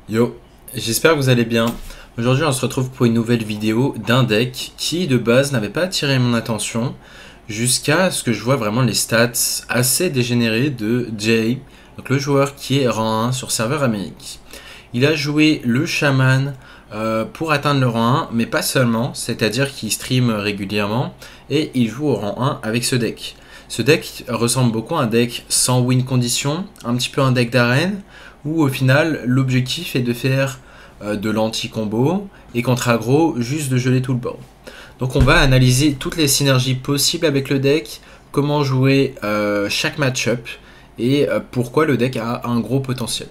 Yo, j'espère que vous allez bien. Aujourd'hui, on se retrouve pour une nouvelle vidéo d'un deck qui, de base, n'avait pas attiré mon attention jusqu'à ce que je vois vraiment les stats assez dégénérées de Jay, donc le joueur qui est rang 1 sur serveur Amérique. Il a joué le chaman pour atteindre le rang 1, mais pas seulement, c'est-à-dire qu'il stream régulièrement et il joue au rang 1 avec ce deck. Ce deck ressemble beaucoup à un deck sans win condition, un petit peu un deck d'arène, où au final l'objectif est de faire de l'anti-combo et contre aggro juste de geler tout le board. Donc on va analyser toutes les synergies possibles avec le deck, comment jouer chaque match-up et pourquoi le deck a un gros potentiel.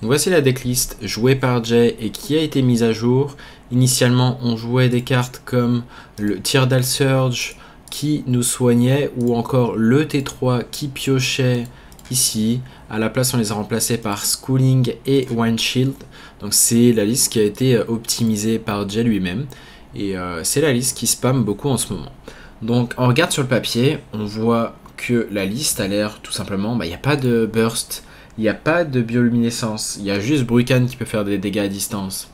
Donc voici la decklist jouée par Jay et qui a été mise à jour. Initialement on jouait des cartes comme le Teardal Surge qui nous soignait ou encore le T3 qui piochait ici. À la place on les a remplacés par Schooling et Wind Shield. Donc c'est la liste qui a été optimisée par Jay lui-même. Et c'est la liste qui spam beaucoup en ce moment. Donc on regarde sur le papier, on voit que la liste a l'air tout simplement, il n'y a pas de burst, il n'y a pas de bioluminescence, il y a juste Brucan qui peut faire des dégâts à distance.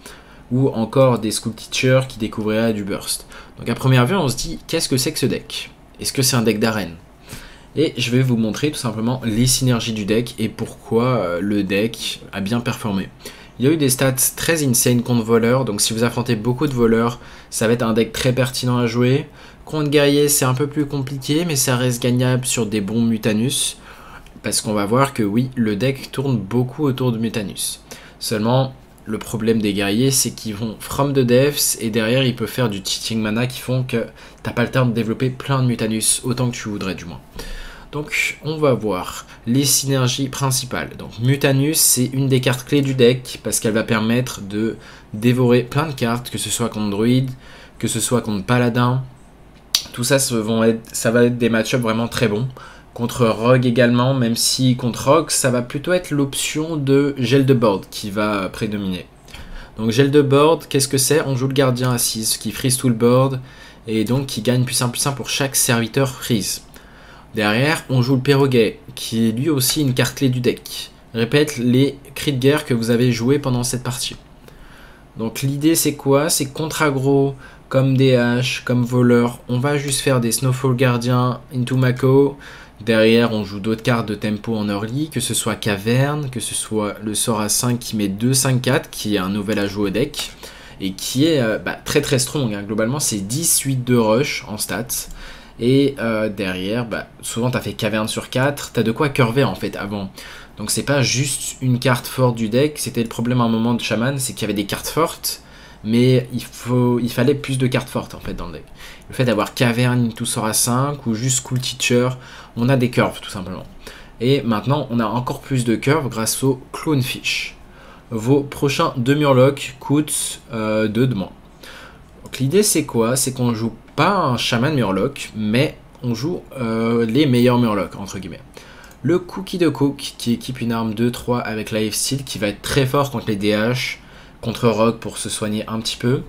Ou encore des School Teachers qui découvriraient du burst. Donc à première vue on se dit, qu'est-ce que c'est que ce deck? Est-ce que c'est un deck d'arène? Et je vais vous montrer tout simplement les synergies du deck et pourquoi le deck a bien performé. Il y a eu des stats très insane contre voleurs, donc si vous affrontez beaucoup de voleurs, ça va être un deck très pertinent à jouer. Contre guerrier, c'est un peu plus compliqué, mais ça reste gagnable sur des bons Mutanus. Parce qu'on va voir que oui, le deck tourne beaucoup autour de Mutanus. Seulement, le problème des guerriers, c'est qu'ils vont from the depths, et derrière, ils peuvent faire du cheating mana qui font que t'as pas le temps de développer plein de Mutanus, autant que tu voudrais du moins. Donc on va voir les synergies principales. Donc Mutanus, c'est une des cartes clés du deck parce qu'elle va permettre de dévorer plein de cartes, que ce soit contre druide, que ce soit contre paladin. Tout ça, ça va être des match-ups vraiment très bons. Contre rogue également, même si contre rogue, ça va plutôt être l'option de gel de board qui va prédominer. Donc gel de board, qu'est-ce que c'est? On joue le gardien assise qui freeze tout le board et donc qui gagne plus 1 pour chaque serviteur freeze. Derrière, on joue le perroquet, qui est lui aussi une carte clé du deck. Répète les cris de guerre que vous avez joués pendant cette partie. Donc l'idée c'est quoi? C'est contre aggro, comme DH, comme voleur, on va juste faire des Snowfall Guardian into Mako. Derrière, on joue d'autres cartes de tempo en early, que ce soit Caverne, que ce soit le sort à 5 qui met 2-5-4, qui est un nouvel ajout au deck, et qui est très très strong. Hein. Globalement, c'est 10-8 de rush en stats. Et derrière, souvent tu as fait caverne sur 4, tu as de quoi curver en fait avant. Donc c'est pas juste une carte forte du deck, c'était le problème à un moment de Shaman, c'est qu'il y avait des cartes fortes, mais il fallait plus de cartes fortes en fait dans le deck. Le fait d'avoir caverne tout sort à 5 ou juste School Teacher, on a des curves tout simplement. Et maintenant on a encore plus de curves grâce au Clonefish. Vos prochains 2 Murlocs coûtent 2 de moins. Donc l'idée c'est quoi? C'est qu'on joue pas un Shaman Murloc, mais on joue les meilleurs Murlocs, entre guillemets. Le Cookie de Cook, qui équipe une arme 2-3 avec Life Steal, qui va être très fort contre les DH, contre Rogue pour se soigner un petit peu.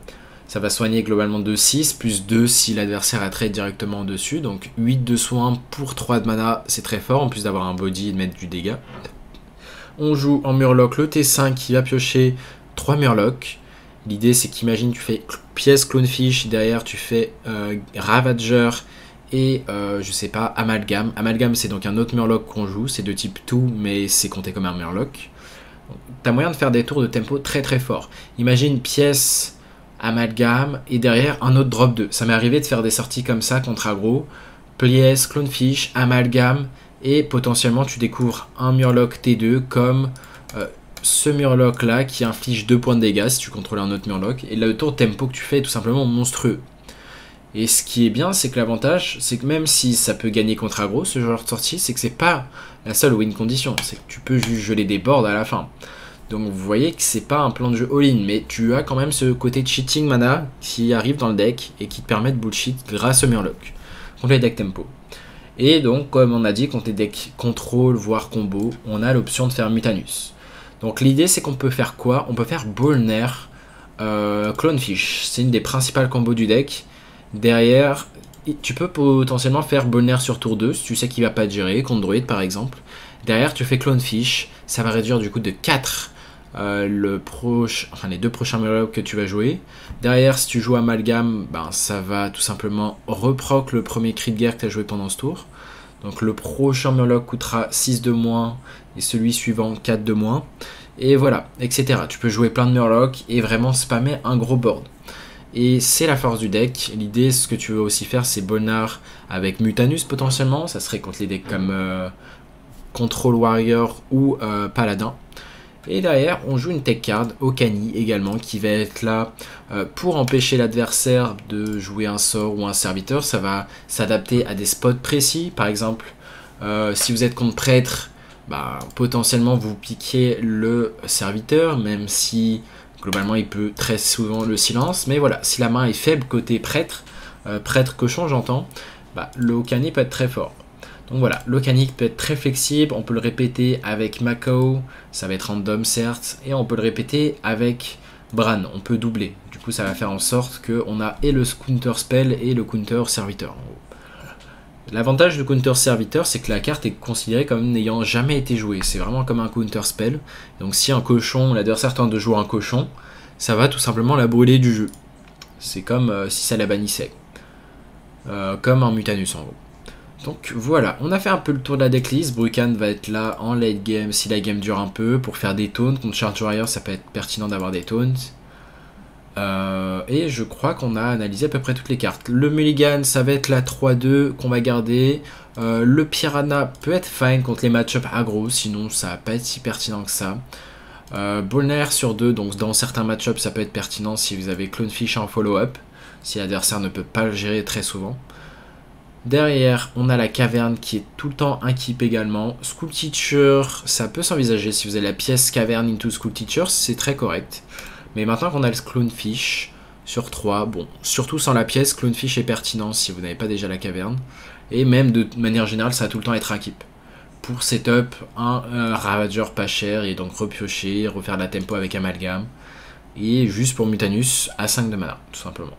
Ça va soigner globalement de 6, plus 2 si l'adversaire a trade directement dessus. Donc 8 de soins pour 3 de mana, c'est très fort, en plus d'avoir un body et de mettre du dégât. On joue en Murloc le T5 qui va piocher 3 Murlocs. L'idée c'est qu'imagine tu fais pièce Clonefish, derrière tu fais Ravager et je sais pas, Amalgame. Amalgame c'est donc un autre Murloc qu'on joue, c'est de type 2 mais c'est compté comme un Murloc. T'as moyen de faire des tours de tempo très très forts. Imagine pièce, Amalgame et derrière un autre drop 2. Ça m'est arrivé de faire des sorties comme ça contre aggro. Pièce, Clonefish, Amalgame et potentiellement tu découvres un Murloc T2 comme... ce Murloc là qui inflige 2 points de dégâts si tu contrôles un autre Murloc, et là le tour de tempo que tu fais est tout simplement monstrueux. Et ce qui est bien, c'est que l'avantage, c'est que même si ça peut gagner contre aggro ce genre de sortie, c'est que c'est pas la seule win condition, c'est que tu peux juste geler des boards à la fin. Donc vous voyez que c'est pas un plan de jeu all-in, mais tu as quand même ce côté cheating mana qui arrive dans le deck et qui te permet de bullshit grâce au Murloc contre les decks tempo. Et donc comme on a dit, contre les decks contrôle voire combo, on a l'option de faire Mutanus. Donc l'idée c'est qu'on peut faire quoi? On peut faire Bolner, Clonefish, c'est une des principales combos du deck. Derrière, tu peux potentiellement faire Bolner sur tour 2, si tu sais qu'il va pas te gérer, contre Druid par exemple. Derrière tu fais Clonefish, ça va réduire du coup de 4 les deux prochains Murlocs que tu vas jouer. Derrière, si tu joues Amalgame, ben, ça va tout simplement reproc le premier cri de guerre que tu as joué pendant ce tour. Donc le prochain Murloc coûtera 6 de moins et celui suivant 4 de moins. Et voilà, etc. Tu peux jouer plein de Murlocs et vraiment spammer un gros board. Et c'est la force du deck. L'idée, ce que tu veux aussi faire, c'est Bolnar avec Mutanus potentiellement. Ça serait contre les decks comme Control Warrior ou Paladin. Et derrière, on joue une tech card, Okani également, qui va être là pour empêcher l'adversaire de jouer un sort ou un serviteur. Ça va s'adapter à des spots précis. Par exemple, si vous êtes contre prêtre, bah, potentiellement vous piquez le serviteur, même si globalement il peut très souvent le silence. Mais voilà, si la main est faible côté prêtre, prêtre cochon j'entends, bah, le Okani peut être très fort. Donc voilà, l'Okani peut être très flexible, on peut le répéter avec Mako, ça va être random certes, et on peut le répéter avec Bran, on peut doubler. Du coup ça va faire en sorte qu'on a et le counter spell et le counter serviteur. L'avantage du counter serviteur, c'est que la carte est considérée comme n'ayant jamais été jouée. C'est vraiment comme un counter spell. Donc si un cochon, l'adversaire tente de jouer un cochon, ça va tout simplement la brûler du jeu. C'est comme si ça la bannissait. Comme un Mutanus en gros. Donc voilà, on a fait un peu le tour de la decklist. Brucan va être là en late game si la game dure un peu pour faire des taunts. Contre Charge Warrior, ça peut être pertinent d'avoir des taunts. Et je crois qu'on a analysé à peu près toutes les cartes. Le Mulligan, ça va être la 3-2 qu'on va garder. Le Piranha peut être fine contre les match-up aggro, sinon ça va pas être si pertinent que ça. Bolnar sur 2, donc dans certains match-up ça peut être pertinent si vous avez Clonefish en follow-up, si l'adversaire ne peut pas le gérer très souvent. Derrière, on a la caverne qui est tout le temps un keep également. School Teacher, ça peut s'envisager si vous avez la pièce caverne into School Teacher, c'est très correct. Mais maintenant qu'on a le Clonefish sur 3, bon, surtout sans la pièce, Clonefish est pertinent si vous n'avez pas déjà la caverne. Et même de manière générale, ça va tout le temps être un keep. Pour setup, un Ravager pas cher et donc repiocher, refaire de la tempo avec Amalgame. Et juste pour Mutanus à 5 de mana, tout simplement.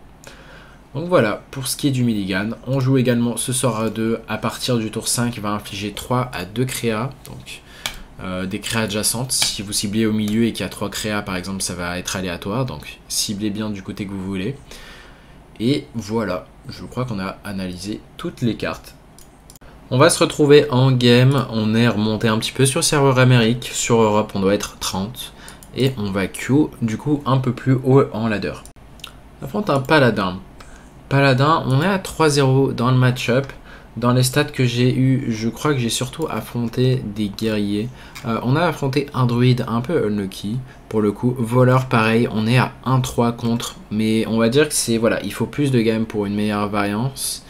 Donc voilà, pour ce qui est du Milligan, on joue également ce sort à 2 à partir du tour 5, il va infliger 3 à 2 créas, donc des créas adjacentes. Si vous ciblez au milieu et qu'il y a 3 créas par exemple, ça va être aléatoire, donc ciblez bien du côté que vous voulez. Et voilà, je crois qu'on a analysé toutes les cartes. On va se retrouver en game, on est remonté un petit peu sur serveur Amérique, sur Europe on doit être 30, et on va queue du coup un peu plus haut en ladder. On affronte un Paladin. Paladin, on est à 3-0 dans le match-up. Dans les stats que j'ai eu, je crois que j'ai surtout affronté des guerriers. On a affronté un druide un peu unlucky pour le coup. Voleur pareil, on est à 1-3 contre. Mais on va dire que c'est voilà, il faut plus de game pour une meilleure variance.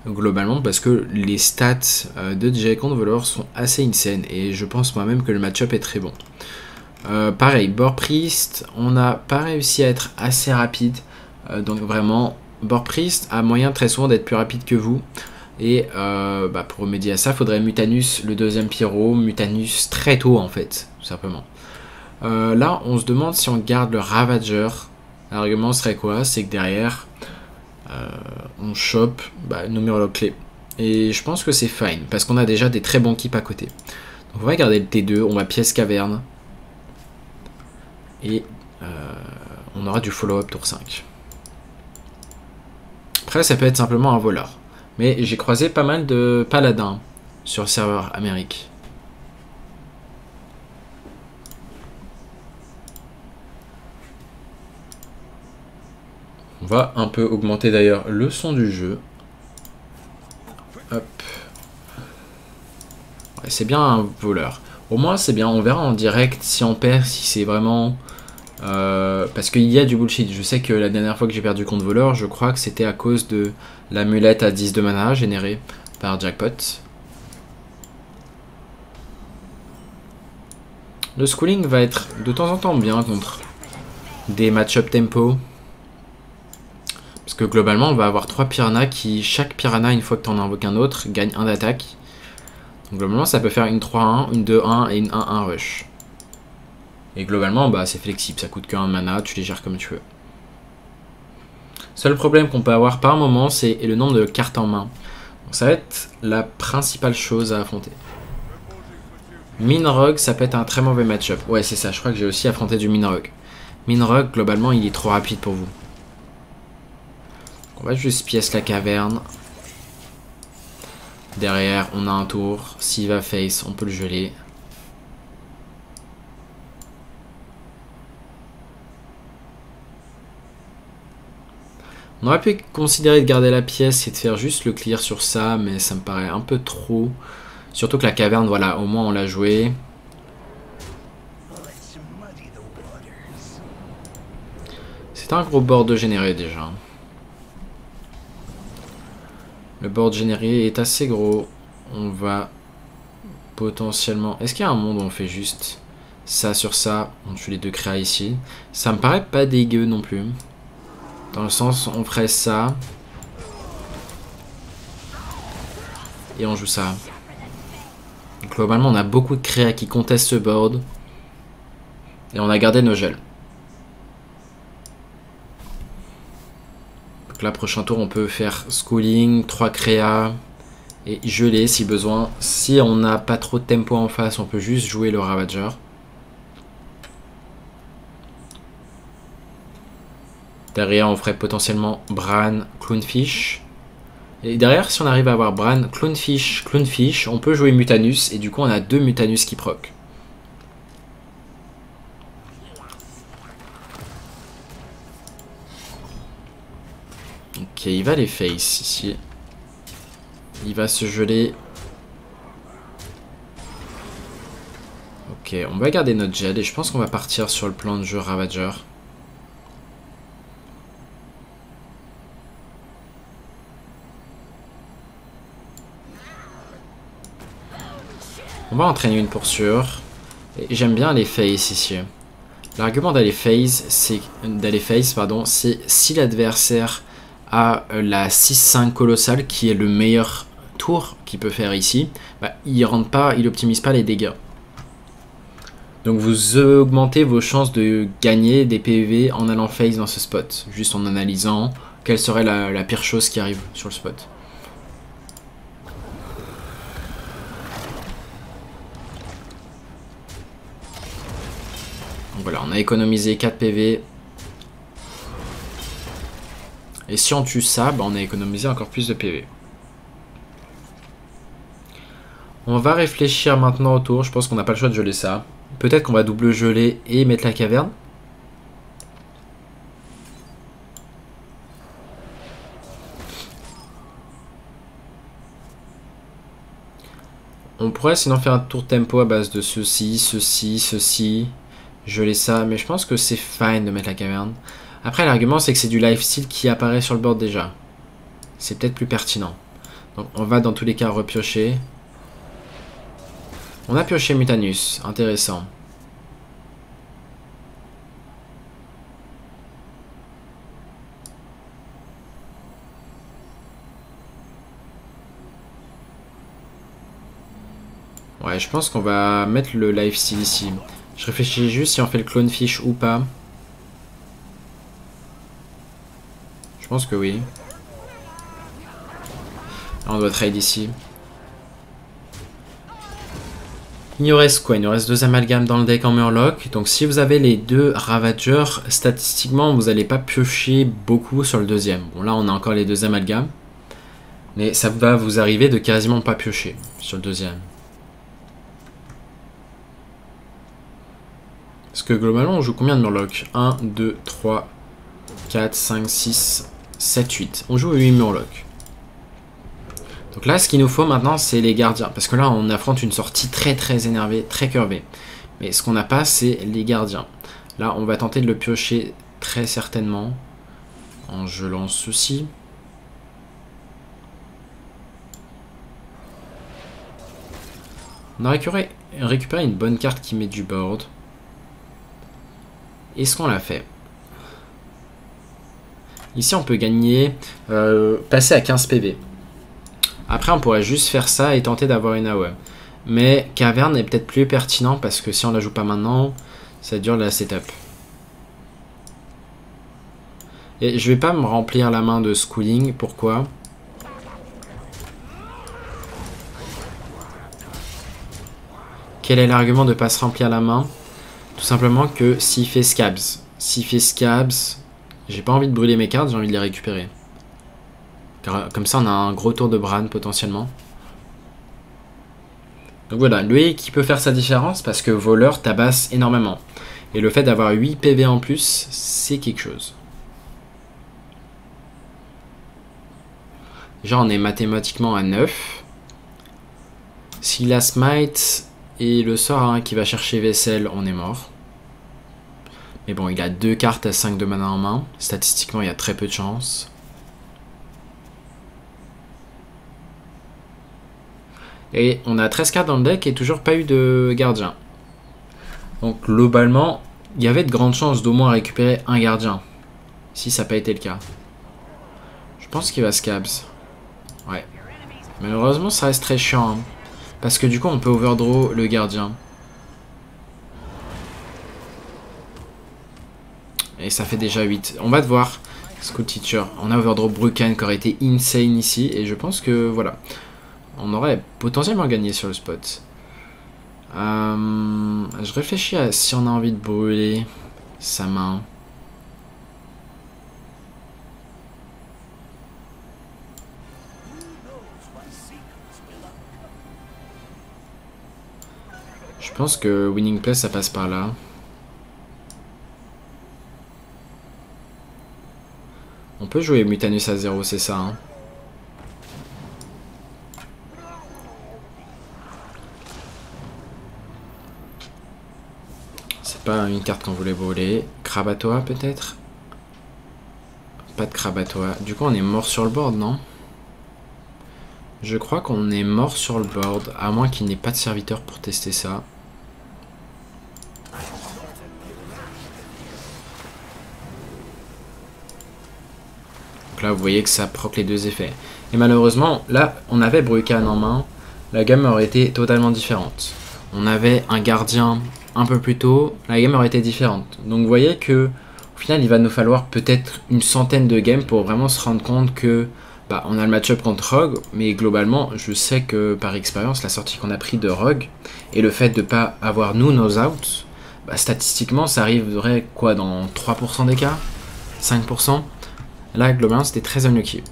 Globalement parce que les stats de DJ contre voleur sont assez insane. Et je pense moi-même que le match-up est très bon. Pareil, Boar Priest, on n'a pas réussi à être assez rapide. Donc vraiment... Boar Priest a moyen très souvent d'être plus rapide que vous. Et pour remédier à ça, il faudrait Mutanus, le deuxième Pyro, Mutanus très tôt en fait, tout simplement. Là, on se demande si on garde le Ravager. L'argument serait quoi? C'est que derrière, on chope nos Murlocs clés. Et je pense que c'est fine, parce qu'on a déjà des très bons keeps à côté. Donc on va garder le T2, on va pièce caverne. Et on aura du follow-up tour 5. Après, ça peut être simplement un voleur. Mais j'ai croisé pas mal de paladins sur le serveur Amérique. On va un peu augmenter d'ailleurs le son du jeu. Hop. Ouais, c'est bien un voleur. Au moins, c'est bien. On verra en direct si on perd, si c'est vraiment... parce qu'il y a du bullshit. Je sais que la dernière fois que j'ai perdu contre voleur, je crois que c'était à cause de l'amulette à 10 de mana générée par Jackpot. Le schooling va être de temps en temps bien contre des match-up tempo. Parce que globalement, on va avoir 3 piranhas qui, chaque piranha, une fois que tu en invoques un autre, gagne 1 d'attaque. Donc globalement, ça peut faire une 3-1, une 2-1 et une 1-1 rush. Et globalement, c'est flexible, ça coûte qu'un mana, tu les gères comme tu veux. Seul problème qu'on peut avoir par moment, c'est le nombre de cartes en main. Donc ça va être la principale chose à affronter. Minrog, ça peut être un très mauvais match-up. Ouais, c'est ça, je crois que j'ai aussi affronté du Minrog. Minrog, globalement, il est trop rapide pour vous. On va juste pièce la caverne. Derrière, on a un tour. S'il va face, on peut le geler. On aurait pu considérer de garder la pièce et de faire juste le clear sur ça, mais ça me paraît un peu trop. Surtout que la caverne, voilà, au moins on l'a joué. C'est un gros board généré déjà. Le board généré est assez gros. On va potentiellement... Est-ce qu'il y a un monde où on fait juste ça sur ça? On tue les deux créas ici. Ça me paraît pas dégueu non plus. Dans le sens, on ferait ça. Et on joue ça. Donc, globalement, on a beaucoup de créas qui contestent ce board. Et on a gardé nos gels. Donc là, prochain tour, on peut faire schooling, 3 créas. Et geler si besoin. Si on n'a pas trop de tempo en face, on peut juste jouer le Ravager. Derrière, on ferait potentiellement Bran, Clownfish. Et derrière, si on arrive à avoir Bran, Clownfish, on peut jouer Mutanus. Et du coup, on a 2 Mutanus qui proc. Ok, il va les face ici. Il va se geler. Ok, on va garder notre gel. Et je pense qu'on va partir sur le plan de jeu Ravager. On va entraîner une pour sûr. J'aime bien les face ici. L'argument d'aller face, c'est si l'adversaire a la 6-5 colossale, qui est le meilleur tour qu'il peut faire ici, bah, il rentre pas, il optimise pas les dégâts. Donc vous augmentez vos chances de gagner des PV en allant face dans ce spot, juste en analysant quelle serait la pire chose qui arrive sur le spot. Donc voilà, on a économisé 4 PV. Et si on tue ça, bah on a économisé encore plus de PV. On va réfléchir maintenant au tour. Je pense qu'on n'a pas le choix de geler ça. Peut-être qu'on va double geler et mettre la caverne. On pourrait sinon faire un tour tempo à base de ceci, ceci, ceci. Geler ça, mais je pense que c'est fine de mettre la caverne. Après, l'argument, c'est que c'est du lifesteal qui apparaît sur le board déjà. C'est peut-être plus pertinent. Donc, on va dans tous les cas repiocher. On a pioché Mutanus. Intéressant. Ouais, je pense qu'on va mettre le lifesteal ici. Je réfléchis juste si on fait le Clownfish ou pas. Je pense que oui. Là, on doit trade ici. Il nous reste quoi? Il nous reste 2 amalgames dans le deck en Murloc. Donc si vous avez les 2 Ravagers, statistiquement, vous n'allez pas piocher beaucoup sur le deuxième. Bon, là, on a encore les 2 amalgames. Mais ça va vous arriver de quasiment pas piocher sur le deuxième. Parce que globalement, on joue combien de Murloc? 1, 2, 3, 4, 5, 6, 7, 8. On joue 8 Murloc. Donc là, ce qu'il nous faut maintenant, c'est les gardiens. Parce que là, on affronte une sortie très énervée, très curvée. Mais ce qu'on n'a pas, c'est les gardiens. Là, on va tenter de le piocher très certainement. En gelant ceci. On a récupéré une bonne carte qui met du board. Est-ce qu'on l'a fait? Ici, on peut gagner, passer à 15 PV. Après, on pourrait juste faire ça et tenter d'avoir une AOE. Mais caverne est peut-être plus pertinent parce que si on la joue pas maintenant, ça dure la setup. Et je vais pas me remplir la main de schooling. Pourquoi? Quel est l'argument de ne pas se remplir la main? Tout simplement que s'il fait scabs. S'il fait scabs, j'ai pas envie de brûler mes cartes, j'ai envie de les récupérer. Car, comme ça, on a un gros tour de Bran potentiellement. Donc voilà, lui qui peut faire sa différence parce que voleur tabasse énormément. Et le fait d'avoir 8 PV en plus, c'est quelque chose. Déjà, on est mathématiquement à 9. S'il a Smite et le sort qui va chercher vaisselle, on est mort. Mais bon, il a 2 cartes à 5 de mana en main. Statistiquement, il y a très peu de chance. Et on a 13 cartes dans le deck et toujours pas eu de gardien. Donc globalement, il y avait de grandes chances d'au moins récupérer un gardien. Si ça n'a pas été le cas. Je pense qu'il va scabs. Ouais. Malheureusement, ça reste très chiant. Hein, parce que du coup, on peut overdraw le gardien. Et ça fait déjà 8. On va devoir. School Teacher. On a overdraw Brucan qui aurait été insane ici. Et je pense que voilà. On aurait potentiellement gagné sur le spot. Je réfléchis à si on a envie de brûler sa main. Je pense que Winning Play ça passe par là. On peut jouer Mutanus à 0, c'est ça. Hein. C'est pas une carte qu'on voulait brûler. Krabatoa peut-être. Pas de Krabatoa. Du coup on est mort sur le board, non? Je crois qu'on est mort sur le board, à moins qu'il n'ait pas de serviteur pour tester ça. Donc là, vous voyez que ça proc les deux effets. Et malheureusement, là, on avait Brucan en main. La gamme aurait été totalement différente. On avait un gardien un peu plus tôt. La gamme aurait été différente. Donc vous voyez que au final, il va nous falloir peut-être une centaine de games pour vraiment se rendre compte que bah, on a le match-up contre Rogue, mais globalement, je sais que par expérience, la sortie qu'on a pris de Rogue et le fait de ne pas avoir nous nos outs, bah, statistiquement, ça arriverait quoi dans 3% des cas, 5%. Là, globalement, c'était très unlucky.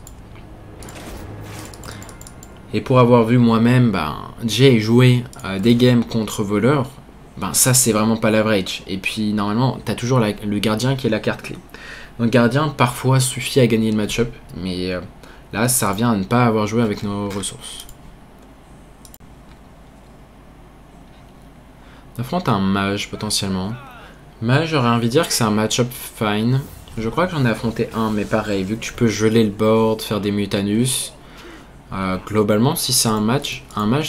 Et pour avoir vu moi-même bah, Jay jouer des games contre voleurs, bah, ça c'est vraiment pas l'average. Et puis normalement, tu as toujours le gardien qui est la carte clé. Donc gardien parfois suffit à gagner le match-up, mais là, ça revient à ne pas avoir joué avec nos ressources. On affronte un mage potentiellement. Mage, j'aurais envie de dire que c'est un match-up fine. Je crois que j'en ai affronté un, mais pareil, vu que tu peux geler le board, faire des mutanus. Globalement, si c'est un mage,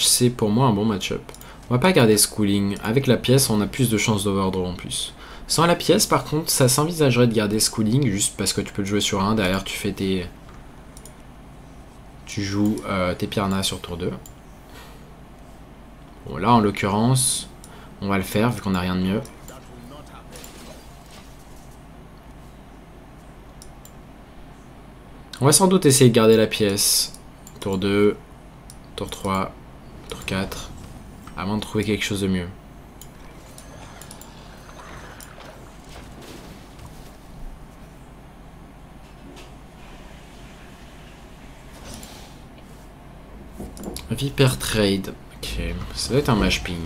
c'est pour moi un bon match-up. On va pas garder Schooling. Avec la pièce, on a plus de chances d'overdraw en plus. Sans la pièce, par contre, ça s'envisagerait de garder Schooling, juste parce que tu peux le jouer sur un. Derrière, tu fais tes... Tu joues tes Piranhas sur tour 2. Bon, là, en l'occurrence, on va le faire, vu qu'on n'a rien de mieux. On va sans doute essayer de garder la pièce. Tour 2, tour 3, tour 4, avant de trouver quelque chose de mieux. Viper Trade. Ok, ça doit être un match ping.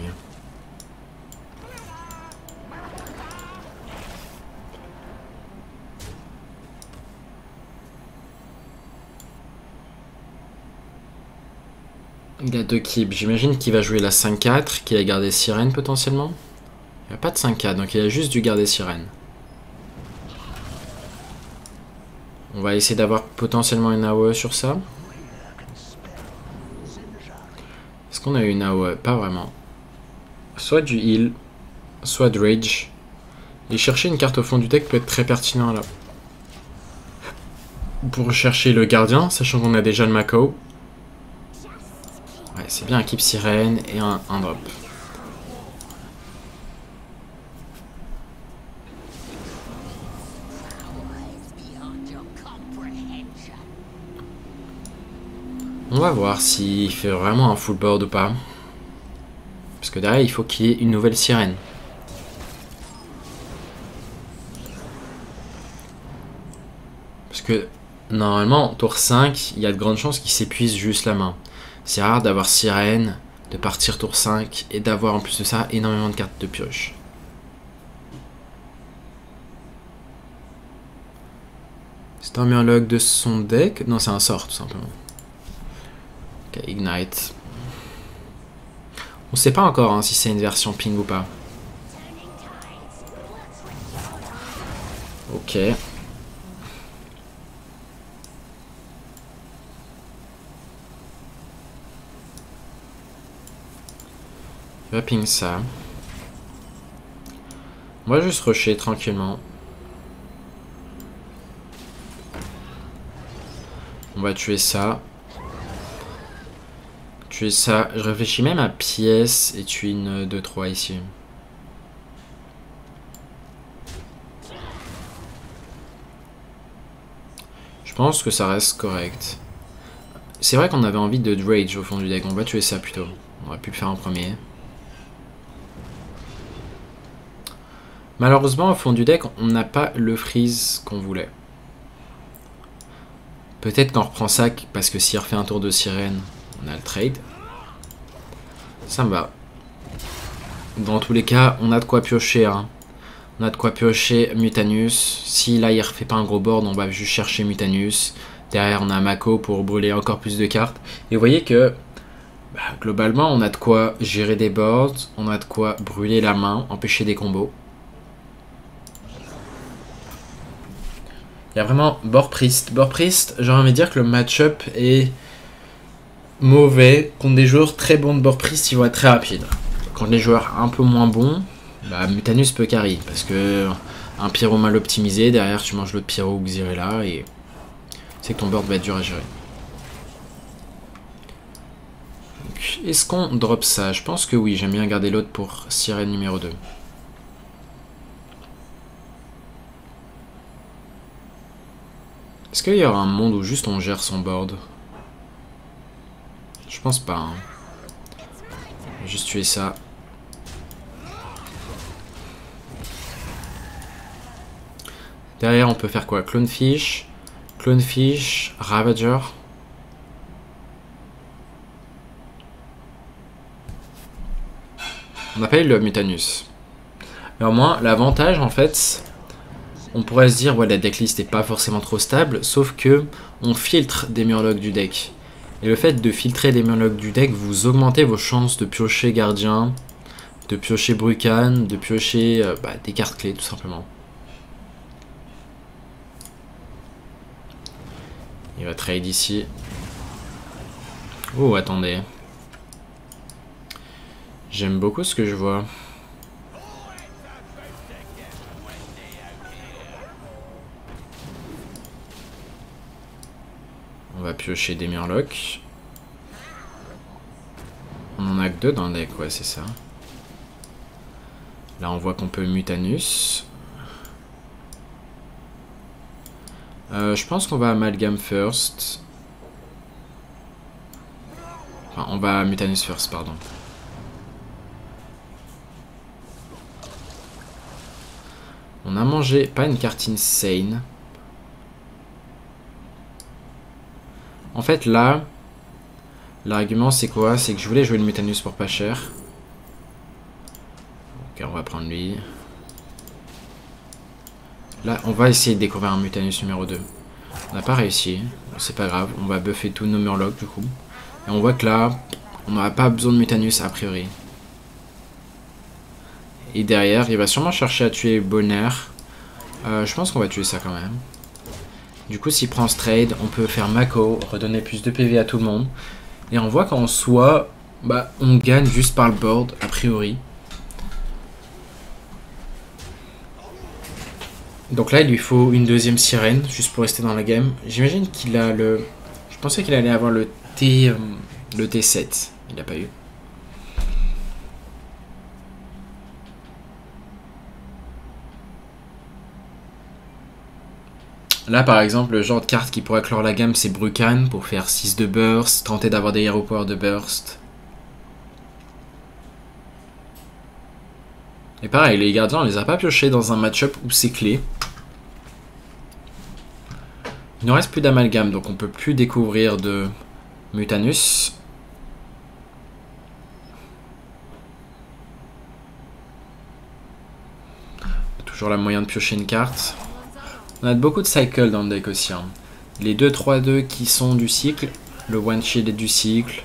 Il a 2 keeps. J'imagine qu'il va jouer la 5-4, qu'il a gardé Sirène potentiellement. Il n'y a pas de 5-4, donc il a juste dû garder Sirène. On va essayer d'avoir potentiellement une AOE sur ça. Est-ce qu'on a eu une AOE? Pas vraiment. Soit du heal, soit de rage. Et chercher une carte au fond du deck peut être très pertinent là. Pour chercher le gardien, sachant qu'on a déjà le Mako. Ouais, c'est bien un keep Sirène et un drop. On va voir s'il fait vraiment un full board ou pas. Parce Parce que derrière, il faut qu'il y ait une nouvelle sirène. Parce que normalement, tour 5, il y a de grandes chances qu'il s'épuise juste la main. C'est rare d'avoir sirène, de partir tour 5 et d'avoir en plus de ça énormément de cartes de pioche. C'est un murloc de son deck? Non, c'est un sort tout simplement. Ok, Ignite. On sait pas encore hein, si c'est une version ping ou pas. Ok. Il va ping ça. On va juste rusher tranquillement. On va tuer ça. Tuer ça. Je réfléchis même à pièce et tuer une 2-3 ici. Je pense que ça reste correct. C'est vrai qu'on avait envie de Rage au fond du deck. On va tuer ça plutôt. On aurait pu le faire en premier. Malheureusement, au fond du deck, on n'a pas le freeze qu'on voulait. Peut-être qu'on reprend ça parce que s'il refait un tour de sirène, on a le trade. Ça me va. Dans tous les cas, on a de quoi piocher. Hein. On a de quoi piocher Mutanus. Si là, il refait pas un gros board, on va juste chercher Mutanus. Derrière, on a Mako pour brûler encore plus de cartes. Et vous voyez que, globalement, on a de quoi gérer des boards. On a de quoi brûler la main, empêcher des combos. Il y a vraiment Borpriest. Borpriest, j'ai envie de dire que le match-up est mauvais. Contre des joueurs très bons de Borpriest, ils vont être très rapides. Contre les joueurs un peu moins bons, Mutanus peut carry. Parce que un pyro mal optimisé, derrière tu manges l'autre pyro ou Xyrella et c'est que ton board va être dur à gérer. Est-ce qu'on drop ça? Je pense que oui, j'aime bien garder l'autre pour sirène numéro 2. Est-ce qu'il y aura un monde où juste on gère son board? Je pense pas. Hein. Je vais juste tuer ça. Derrière, on peut faire quoi? Clonefish, Ravager. On n'a pas eu le Mutanus. Mais au moins, l'avantage en fait, on pourrait se dire, ouais, la decklist n'est pas forcément trop stable, sauf que on filtre des murlocs du deck. Et le fait de filtrer des murlocs du deck, vous augmentez vos chances de piocher gardien, de piocher Brucan, de piocher des cartes clés tout simplement. Il va trade ici. Oh, attendez. J'aime beaucoup ce que je vois. On va piocher des murlocs. On en a que 2 dans le deck, ouais, c'est ça. Là, on voit qu'on peut Mutanus. Je pense qu'on va Amalgam first. Enfin, on va Mutanus first, pardon. On a mangé, pas une carte insane. En fait, là, l'argument, c'est quoi? C'est que je voulais jouer le Mutanus pour pas cher. Ok, on va prendre lui. Là, on va essayer de découvrir un Mutanus numéro 2. On n'a pas réussi. C'est pas grave. On va buffer tous nos murlocs, du coup. Et on voit que là, on n'aura pas besoin de Mutanus, a priori. Et derrière, il va sûrement chercher à tuer Bonner. Je pense qu'on va tuer ça quand même. Du coup, s'il prend ce trade, on peut faire Mako, redonner plus de PV à tout le monde. Et on voit qu'en soi, on gagne juste par le board, a priori. Donc là, il lui faut une deuxième sirène, juste pour rester dans la game. J'imagine qu'il a le... Je pensais qu'il allait avoir le T7. Il n'a pas eu. Là, par exemple, le genre de carte qui pourrait clore la gamme, c'est Brucan pour faire 6 de burst, tenter d'avoir des hero power de burst. Et pareil, les gardiens, on les a pas piochés dans un match-up où c'est clé. Il ne reste plus d'amalgame, donc on peut plus découvrir de Mutanus. Toujours la moyen de piocher une carte. On a beaucoup de cycles dans le deck aussi. Hein. Les 2-3-2 qui sont du cycle. Le one shield est du cycle.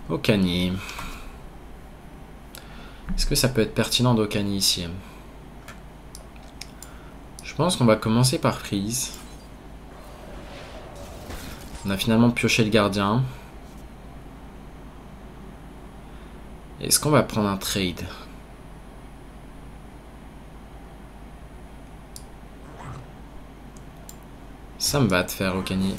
Okani. Est-ce que ça peut être pertinent d'Okani ici? Je pense qu'on va commencer par prise. On a finalement pioché le gardien. Est-ce qu'on va prendre un trade? Ça me va de faire Okani.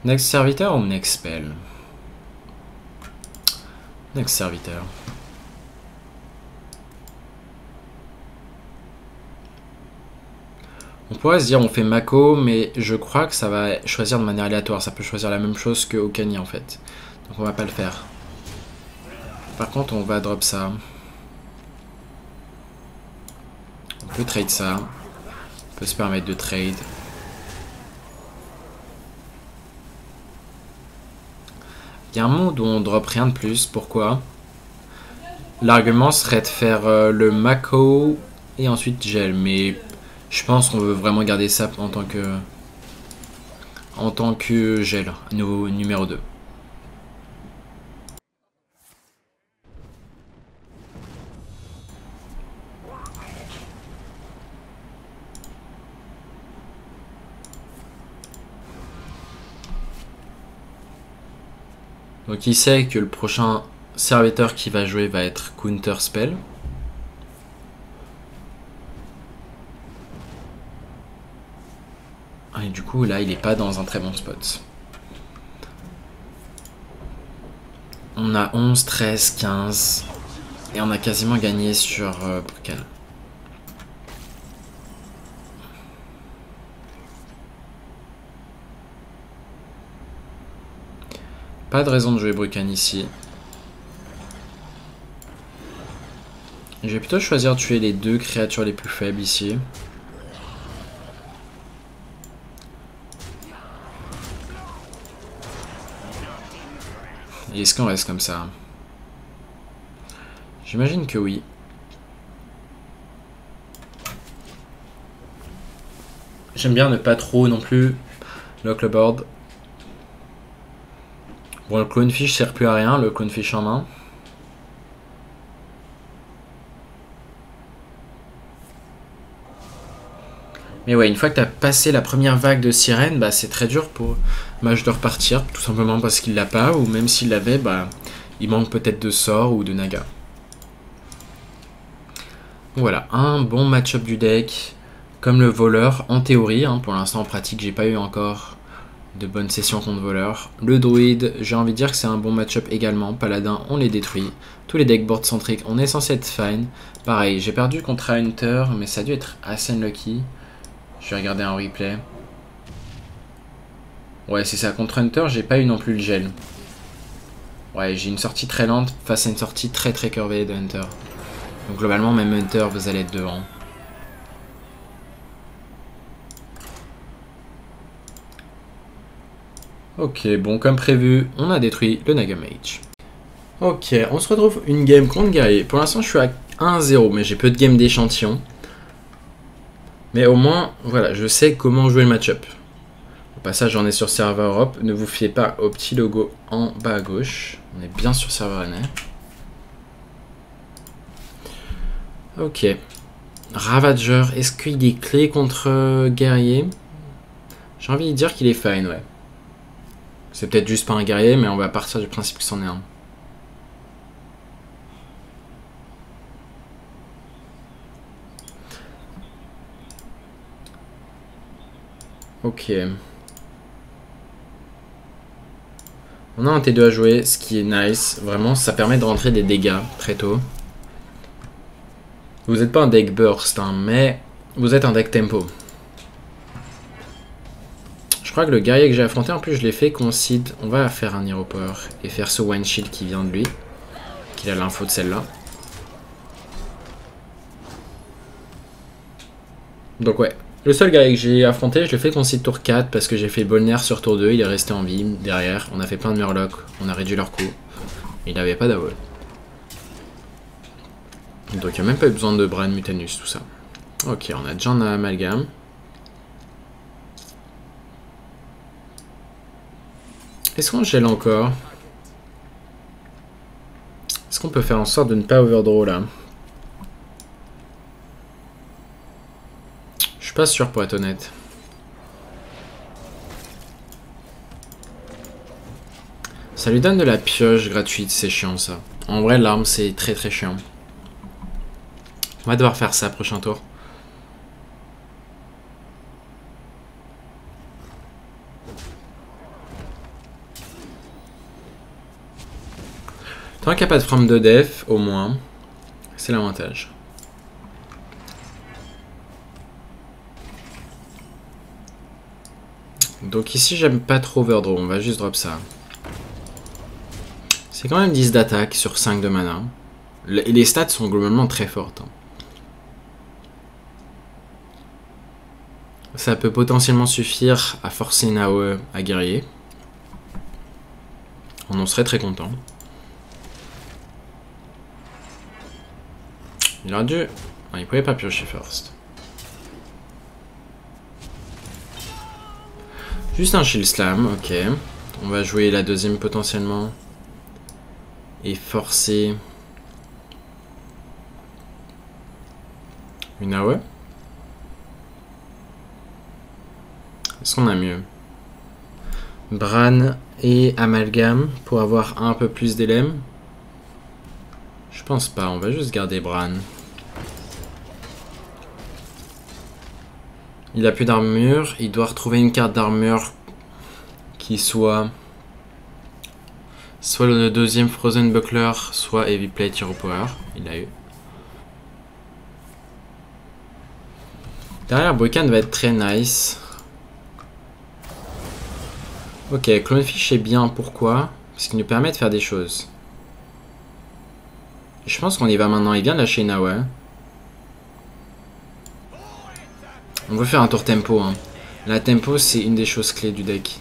Next serviteur ou next spell? Next serviteur. On pourrait se dire on fait Mako, mais je crois que ça va choisir de manière aléatoire. Ça peut choisir la même chose que Okani en fait. Donc on va pas le faire. Par contre on va drop ça. On peut trade ça. On peut se permettre de trade. Il y a un monde où on drop rien de plus. Pourquoi? L'argument serait de faire le Mako et ensuite gel. Mais je pense qu'on veut vraiment garder ça en tant que gel, numéro 2. Donc il sait que le prochain serviteur qui va jouer va être Counter Spell. Et du coup là il est pas dans un très bon spot. On a 11, 13, 15 et on a quasiment gagné sur Brukan. Pas de raison de jouer Brukan ici. Je vais plutôt choisir de tuer les deux créatures les plus faibles ici. Et est-ce qu'on reste comme ça? J'imagine que oui. J'aime bien ne pas trop non plus lock le board. Bon, le clownfish sert plus à rien, le clownfish en main. Mais ouais, une fois que tu as passé la première vague de sirène, bah, c'est très dur pour Mage de repartir, tout simplement parce qu'il l'a pas, ou même s'il l'avait, bah, il manque peut-être de sort ou de naga. Voilà, un bon match-up du deck, comme le voleur, en théorie, hein, pour l'instant en pratique, j'ai pas eu encore de bonnes sessions contre voleur. Le druide, j'ai envie de dire que c'est un bon match-up également, paladin, on les détruit. Tous les decks board centriques, on est censé être fine. Pareil, j'ai perdu contre Hunter, mais ça a dû être assez unlucky. Je vais regarder un replay. Ouais, c'est ça. Contre Hunter, j'ai pas eu non plus le gel. Ouais, j'ai une sortie très lente face à une sortie très très curvée de Hunter. Donc globalement, même Hunter, vous allez être devant. Ok, bon, comme prévu, on a détruit le Naga Mage. Ok, on se retrouve une game contre guerrier. Pour l'instant, je suis à 1-0, mais j'ai peu de game d'échantillon. Mais au moins, voilà, je sais comment jouer le match-up. Au passage, j'en ai sur serveur Europe. Ne vous fiez pas au petit logo en bas à gauche. On est bien sur serveur NA. Ok. Ravager, est-ce qu'il est clé contre guerrier? J'ai envie de dire qu'il est fine, ouais. C'est peut-être juste pas un guerrier, mais on va partir du principe que c'en est un. Ok. On a un T2 à jouer, ce qui est nice. Vraiment, ça permet de rentrer des dégâts très tôt. Vous n'êtes pas un deck burst, hein, mais vous êtes un deck tempo. Je crois que le guerrier que j'ai affronté, en plus je l'ai fait concede. On va faire un Hero Power et faire ce One Shield qui vient de lui. Qu'il a l'info de celle-là. Donc ouais. Le seul guerrier que j'ai affronté, je l'ai fait concede tour 4 parce que j'ai fait Bolner sur tour 2. Il est resté en vie derrière. On a fait plein de Murloc. On a réduit leur coût. Il n'avait pas d'AOE. Donc il n'y a même pas eu besoin de Bran Mutanus, tout ça. Ok, on a déjà un amalgame. Est-ce qu'on gèle encore? Est-ce qu'on peut faire en sorte de ne pas overdraw là? Je suis pas sûr pour être honnête. Ça lui donne de la pioche gratuite, c'est chiant ça. En vrai l'arme c'est très très chiant. On va devoir faire ça prochain tour. Tant qu'il n'y a pas de frame de def, au moins, c'est l'avantage. Donc ici, j'aime pas trop overdraw, on va juste drop ça. C'est quand même 10 d'attaque sur 5 de mana. Et les stats sont globalement très fortes. Ça peut potentiellement suffire à forcer une AOE à guerrier. On en serait très content. Il aurait dû... Non, il pouvait pas piocher first. Juste un shield slam, ok. On va jouer la deuxième potentiellement. Et forcer... une AOE. Est-ce qu'on a mieux? Bran et Amalgame pour avoir un peu plus d'élèves. Je pense pas, on va juste garder Bran. Il a plus d'armure, il doit retrouver une carte d'armure qui soit le deuxième Frozen Buckler, soit Heavy Plate Hero Power. Il l'a eu. Derrière, Boykan va être très nice. Ok, Clonefish est bien, pourquoi? Parce qu'il nous permet de faire des choses. Je pense qu'on y va maintenant, il vient de lâcher une AOE. On veut faire un tour tempo. Hein. La tempo, c'est une des choses clés du deck.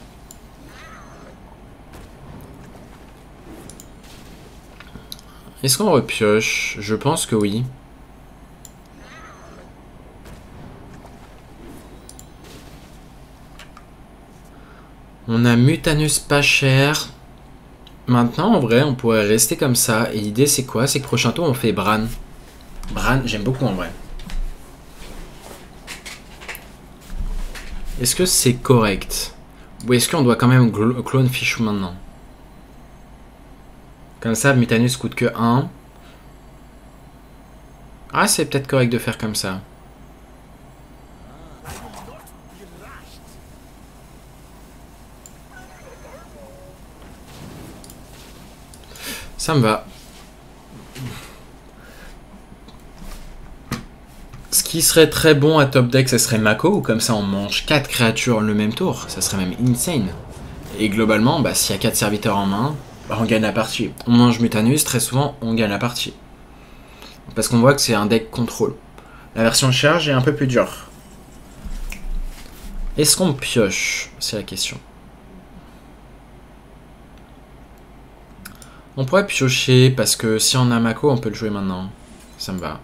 Est-ce qu'on repioche? Je pense que oui. On a Mutanus pas cher. Maintenant, en vrai, on pourrait rester comme ça. Et l'idée, c'est quoi? C'est que prochain tour, on fait Bran. Bran, j'aime beaucoup en vrai. Est-ce que c'est correct? Ou est-ce qu'on doit quand même Clonefish maintenant? Comme ça, Mutanus coûte que 1. Ah, c'est peut-être correct de faire comme ça. Ça me va. Ce qui serait très bon à top deck, ce serait Mako, ou comme ça on mange 4 créatures le même tour. Ça serait même insane. Et globalement, bah, s'il y a 4 serviteurs en main, bah, on gagne la partie. On mange Mutanus, très souvent on gagne la partie. Parce qu'on voit que c'est un deck contrôle. La version charge est un peu plus dure. Est-ce qu'on pioche? C'est la question. On pourrait piocher parce que si on a Mako, on peut le jouer maintenant. Ça me va.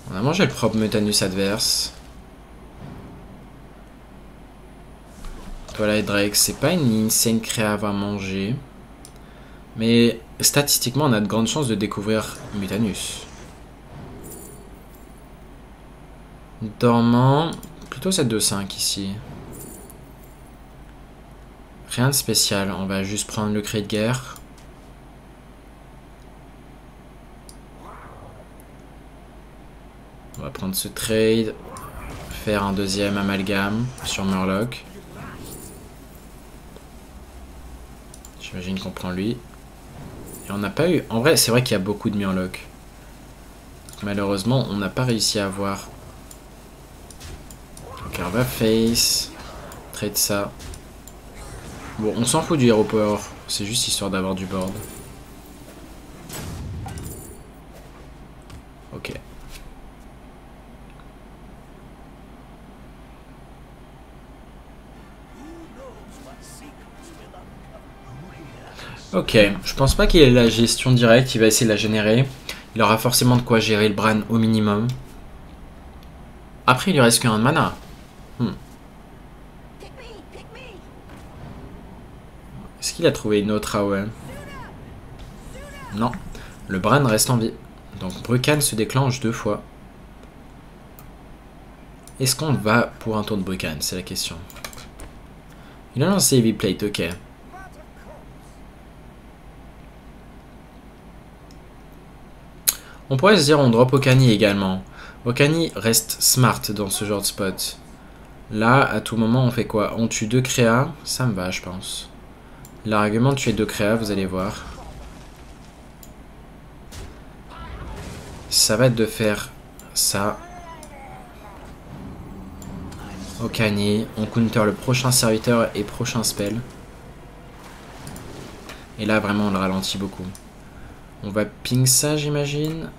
On a mangé le propre Mutanus adverse. Twilight Drake, c'est pas une insane créave à manger. Mais statistiquement, on a de grandes chances de découvrir Mutanus. Dormant, plutôt cette 2-5 ici. Rien de spécial, on va juste prendre le cri de guerre. On va prendre ce trade, faire un deuxième amalgame sur Murloc. J'imagine qu'on prend lui. Et on n'a pas eu... En vrai, c'est vrai qu'il y a beaucoup de Murloc. Malheureusement, on n'a pas réussi à avoir. Ok, on va face. Trade ça. Bon, on s'en fout du hero power. C'est juste histoire d'avoir du board. Ok. Ok, je pense pas qu'il ait la gestion directe, il va essayer de la générer. Il aura forcément de quoi gérer le Bran au minimum. Après, il lui reste qu'un mana. Est-ce qu'il a trouvé une autre AOE? Non. Le Bran reste en vie. Donc Brucan se déclenche 2 fois. Est-ce qu'on va pour un tour de Brucan? C'est la question. Il a lancé Heavy Plate, ok. On pourrait se dire on drop Okani également. Okani reste smart dans ce genre de spot. Là, à tout moment, on fait quoi? On tue 2 créas, ça me va, je pense. L'argument de tuer 2 créas, vous allez voir. Ça va être de faire ça. Okani, on counter le prochain serviteur et prochain spell. Et là, vraiment, on le ralentit beaucoup. On va ping ça, j'imagine.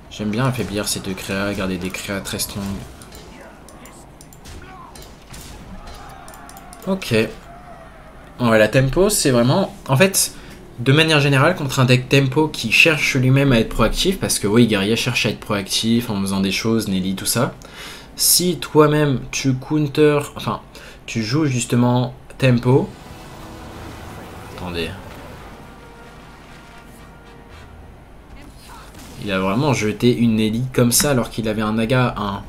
J'aime bien affaiblir ces 2 créas, garder des créas très strong. Ok. Ouais, la tempo, c'est vraiment... En fait, de manière générale, contre un deck tempo qui cherche lui-même à être proactif, parce que oui, guerrier cherche à être proactif en faisant des choses, Nelly, tout ça. Si toi-même, tu counter... Enfin, tu joues justement tempo... Attendez... Il a vraiment jeté une Nelly comme ça alors qu'il avait un Naga à 1.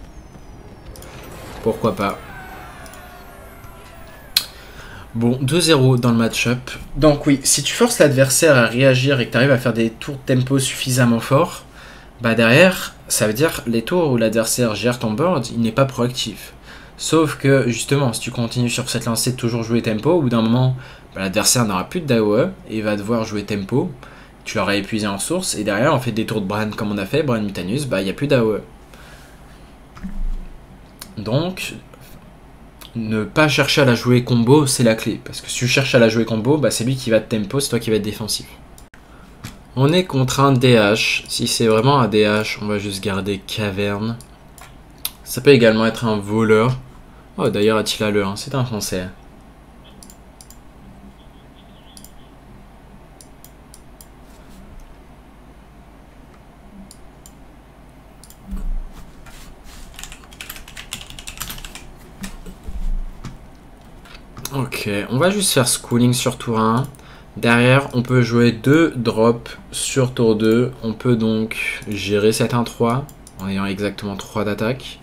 Pourquoi pas. Bon, 2-0 dans le match-up. Donc oui, si tu forces l'adversaire à réagir et que tu arrives à faire des tours de tempo suffisamment forts, bah derrière, ça veut dire les tours où l'adversaire gère ton board, il n'est pas proactif. Sauf que justement, si tu continues sur cette lancée de toujours jouer tempo, au bout d'un moment, bah, l'adversaire n'aura plus de d'AOE et va devoir jouer tempo. Tu l'auras épuisé en source, et derrière on fait des tours de Bran comme on a fait, Bran Mutanus, bah il n'y a plus d'AOE. Donc, ne pas chercher à la jouer combo, c'est la clé. Parce que si tu cherches à la jouer combo, bah c'est lui qui va te tempo, c'est toi qui va être défensif. On est contre un DH. Si c'est vraiment un DH, on va juste garder Caverne. Ça peut également être un voleur. Oh d'ailleurs Attila le 1, c'est un français. Ok, on va juste faire schooling sur tour 1. Derrière, on peut jouer 2 drops sur tour 2. On peut donc gérer cette 1-3 en ayant exactement 3 d'attaque.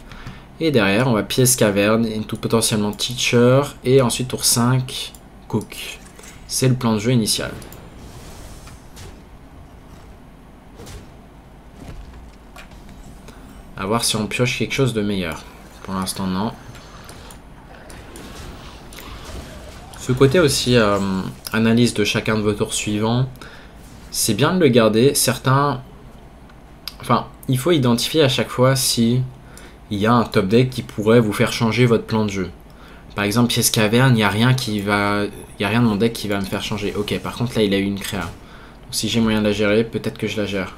Et derrière, on va pièce caverne, et tout potentiellement teacher. Et ensuite, tour 5, cook. C'est le plan de jeu initial. A voir si on pioche quelque chose de meilleur. Pour l'instant, non. Ce côté aussi, analyse de chacun de vos tours suivants, c'est bien de le garder. Certains... Enfin, il faut identifier à chaque fois si il y a un top deck qui pourrait vous faire changer votre plan de jeu. Par exemple, pièce caverne, il n'y a rien qui va... Il n'y a rien de mon deck qui va me faire changer. Ok, par contre, là, il a eu une créa. Donc, si j'ai moyen de la gérer, peut-être que je la gère.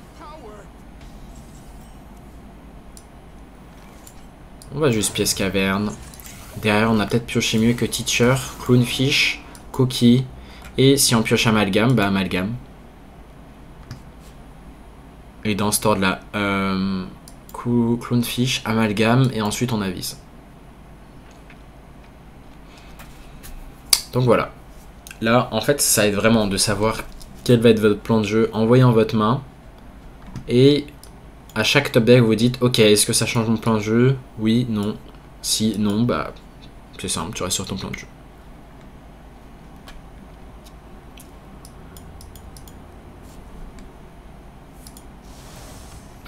On va juste pièce caverne. Derrière, on a peut-être pioché mieux que Teacher, Clownfish, Coquille. Et si on pioche Amalgame, bah Amalgame. Et dans ce ordre-là, Clownfish, Amalgame, et ensuite on avise. Donc voilà. Là, en fait, ça aide vraiment de savoir quel va être votre plan de jeu en voyant votre main. Et à chaque top deck, vous vous dites, ok, est-ce que ça change mon plan de jeu? Oui, non. Si, non, bah... C'est simple, tu restes sur ton plan de jeu.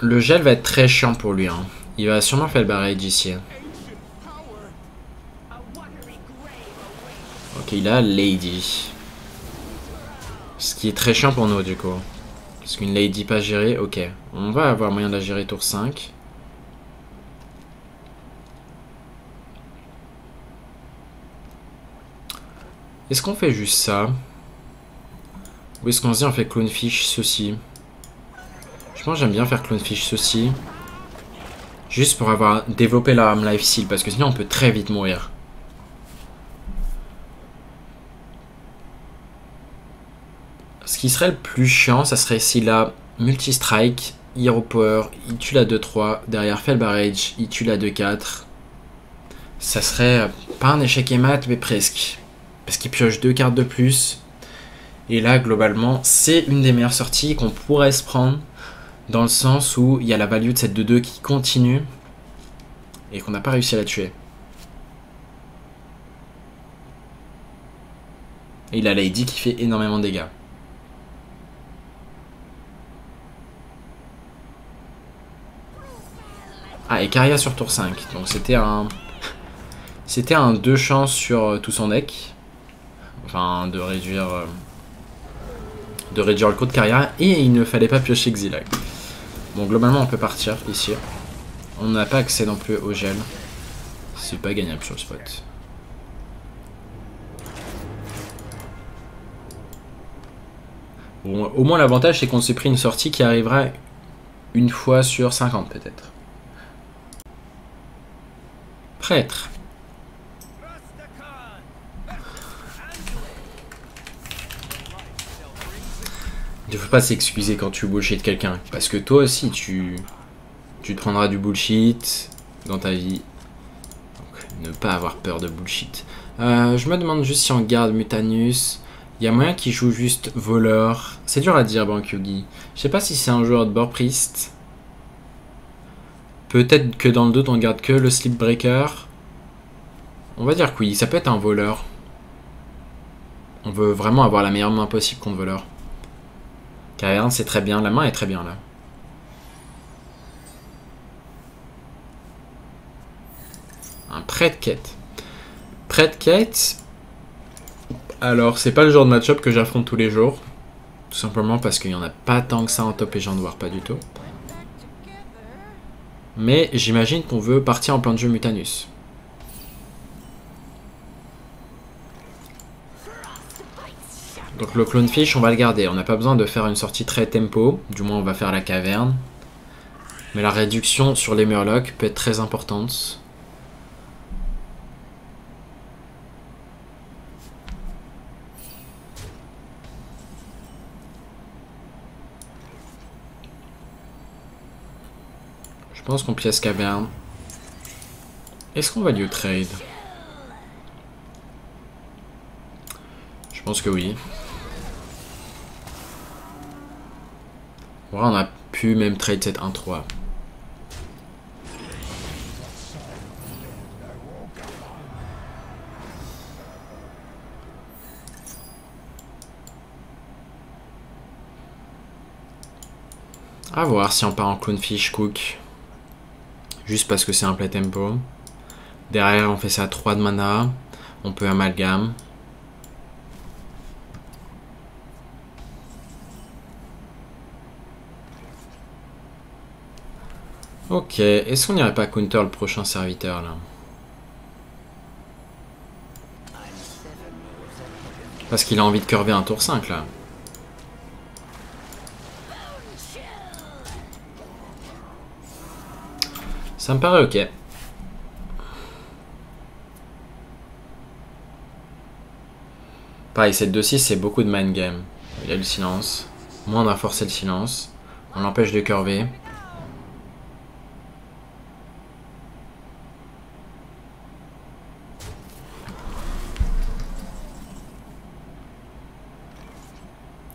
Le gel va être très chiant pour lui. Hein. Il va sûrement faire le barrage ici. Ok, il a Lady. Ce qui est très chiant pour nous du coup. Parce qu'une Lady pas gérée, ok. On va avoir moyen de la gérer tour 5. Est-ce qu'on fait juste ça? Ou est-ce qu'on se dit on fait Clownfish ceci? Je pense que j'aime bien faire Clownfish ceci. Juste pour avoir développé la arme life seal, parce que sinon on peut très vite mourir. Ce qui serait le plus chiant, ça serait s'il a multi-strike, hero power, il tue la 2-3, derrière fait le barrage, il tue la 2-4. Ça serait pas un échec et mat, mais presque. Parce qu'il pioche 2 cartes de plus. Et là, globalement, c'est une des meilleures sorties qu'on pourrait se prendre. Dans le sens où il y a la value de cette 2-2 qui continue. Et qu'on n'a pas réussi à la tuer. Et il a Lady qui fait énormément de dégâts. Ah, et Caria sur tour 5. Donc c'était un... C'était un 2 chances sur tout son deck. Enfin, de réduire le coup de Caria. Et il ne fallait pas piocher Xylag. Bon, globalement, on peut partir ici. On n'a pas accès non plus au gel. C'est pas gagnable sur le spot. Bon, au moins, l'avantage, c'est qu'on s'est pris une sortie qui arrivera une fois sur 50, peut-être. Prêtre. Il ne faut pas s'excuser quand tu bullshit quelqu'un. Parce que toi aussi, tu te prendras du bullshit dans ta vie. Donc, ne pas avoir peur de bullshit. Je me demande juste si on garde Mutanus. Il y a moyen qu'il joue juste voleur. C'est dur à dire, Bankyugi. Je sais pas si c'est un joueur de board priest. Peut-être que dans le doute, on garde que le Sleepbreaker. On va dire que oui, ça peut être un voleur. On veut vraiment avoir la meilleure main possible contre voleur. Caverne, c'est très bien. La main est très bien, là. Un prêtre quête. Prêtre quête. Alors, c'est pas le genre de match-up que j'affronte tous les jours. Tout simplement parce qu'il n'y en a pas tant que ça en top et j'en vois pas du tout. Mais j'imagine qu'on veut partir en plan de jeu Mutanus. Donc le Clownfish, on va le garder. On n'a pas besoin de faire une sortie très tempo. Du moins, on va faire la caverne. Mais la réduction sur les Murlocs peut être très importante. Je pense qu'on pièce caverne. Est-ce qu'on va lieu trade? Je pense que oui. Voilà, on a pu même trade cette 1-3. A voir si on part en Clownfish Cook. Juste parce que c'est un play tempo. Derrière, on fait ça à 3 de mana. On peut amalgame. Ok, est-ce qu'on n'irait pas counter le prochain serviteur là? Parce qu'il a envie de curver un tour 5 là. Ça me paraît ok. Pareil, cette 2-6 c'est beaucoup de mind game. Il y a le silence. Moins on a forcé le silence. On l'empêche de curver.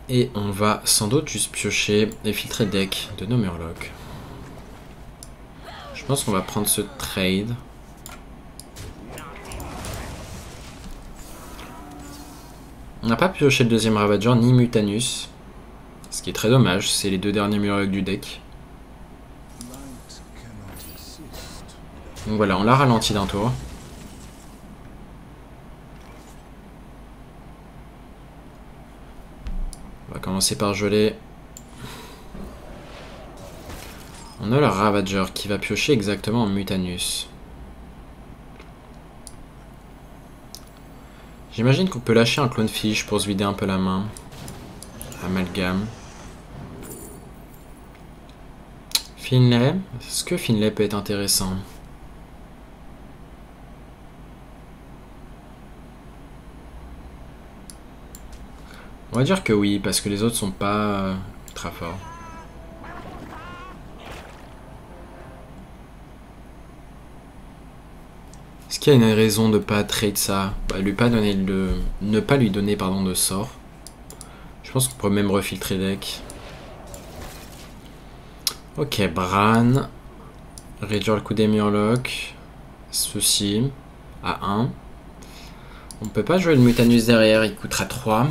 Et on va sans doute juste piocher et filtrer deck de nos Murlocs. Je pense qu'on va prendre ce trade. On n'a pas pioché le deuxième Ravager ni Mutanus. Ce qui est très dommage, c'est les deux derniers Murlocs du deck. Donc voilà, on l'a ralenti d'un tour. On va commencer par geler On a le Ravager qui va piocher exactement en Mutanus. J'imagine qu'on peut lâcher un Clonefish pour se vider un peu la main. Amalgame. Finlay. Est-ce que Finlay peut être intéressant? On va dire que oui, parce que les autres sont pas ultra forts. Est-ce qu'il y a une raison de pas trade ça? Bah, lui pas donner ne pas lui donner pardon, de sort. Je pense qu'on pourrait même refiltrer deck. Ok, Bran. Réduire le coup des Murlocs. Ceci. À 1. On peut pas jouer le Mutanus derrière, il coûtera 3.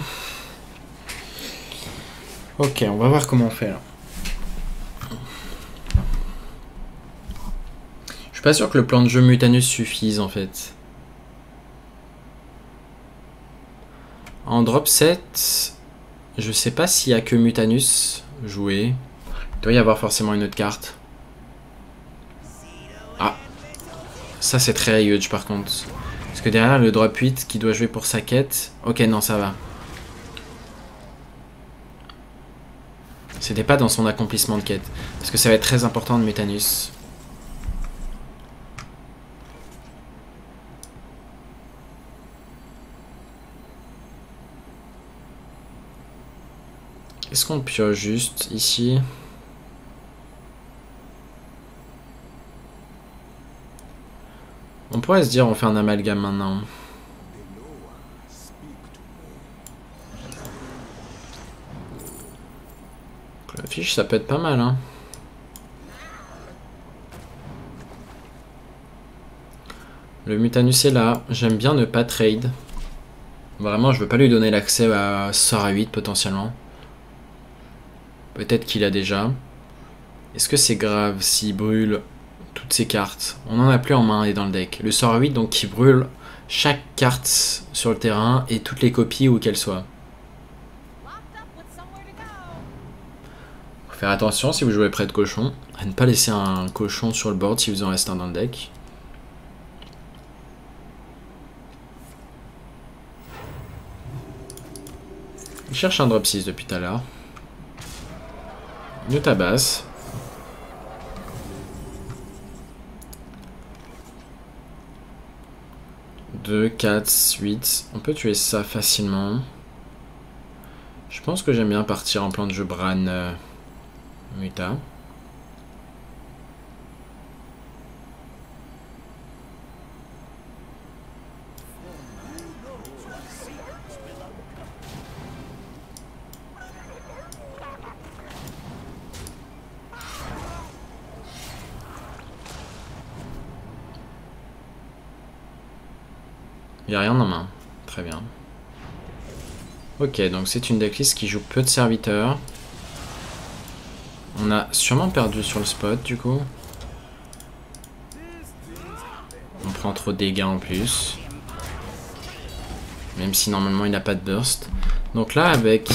Ok, on va voir comment on fait là. Je suis pas sûr que le plan de jeu Mutanus suffise en fait. En drop 7, je sais pas s'il y a que Mutanus joué. Il doit y avoir forcément une autre carte. Ah, ça c'est très huge par contre. Parce que derrière le drop 8 qui doit jouer pour sa quête. Ok, non, ça va. C'était pas dans son accomplissement de quête. Parce que ça va être très important de Mutanus. Est-ce qu'on pioche juste ici? On pourrait se dire on fait un amalgame maintenant. La fiche ça peut être pas mal hein. Le Mutanus est là. J'aime bien ne pas trade. Vraiment je veux pas lui donner l'accès à sort à 8 potentiellement. Peut-être qu'il a déjà. Est-ce que c'est grave s'il brûle toutes ces cartes? On en a plus en main et dans le deck. Le sort 8 donc qui brûle chaque carte sur le terrain et toutes les copies où qu'elles soient. Faut faire attention si vous jouez près de cochon à ne pas laisser un cochon sur le board si vous en reste un dans le deck. Il cherche un drop 6 depuis tout à l'heure. Il nous tabasse. Deux, 4, 8. On peut tuer ça facilement. Je pense que j'aime bien partir en plan de jeu Bran Muta. Il n'y a rien en main. Très bien. Ok, donc c'est une decklist qui joue peu de serviteurs. On a sûrement perdu sur le spot du coup. On prend trop de dégâts en plus. Même si normalement il n'a pas de burst. Donc là avec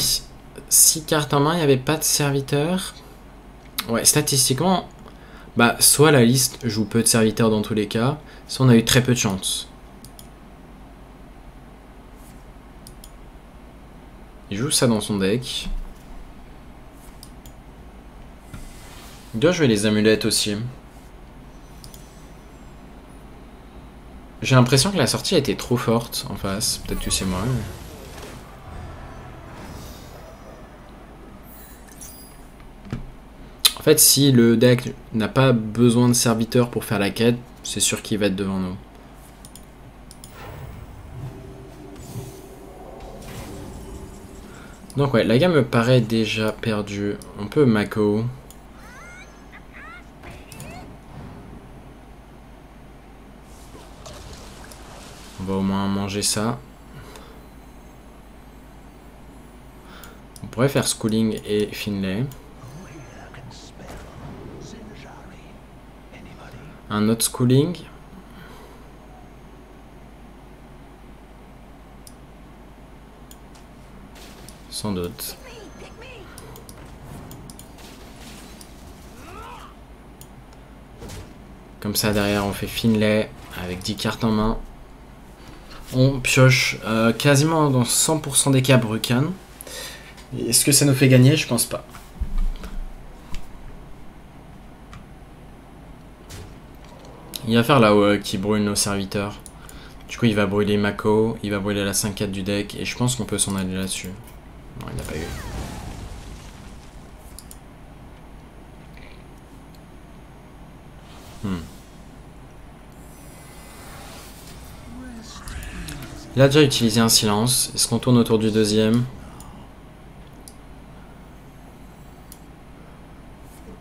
6 cartes en main, il n'y avait pas de serviteurs. Ouais, statistiquement, bah soit la liste joue peu de serviteurs dans tous les cas, soit on a eu très peu de chance. Il joue ça dans son deck. Il doit jouer les amulettes aussi. J'ai l'impression que la sortie a été trop forte en face. Peut-être que c'est moi. En fait, si le deck n'a pas besoin de serviteurs pour faire la quête, c'est sûr qu'il va être devant nous. Donc ouais, la gamme me paraît déjà perdue. On peut Mako. On va au moins manger ça. On pourrait faire Schooling et Finlay. Un autre Schooling. Sans doute. Comme ça, derrière, on fait Finlay avec 10 cartes en main. On pioche quasiment dans 100% des cas Brukan. Est-ce que ça nous fait gagner? Je pense pas. Il va faire là-haut qui brûle nos serviteurs. Du coup, il va brûler Mako, il va brûler la 5-4 du deck, et je pense qu'on peut s'en aller là-dessus. Non, il n'a pas eu. Il a déjà utilisé un silence. Est-ce qu'on tourne autour du deuxième?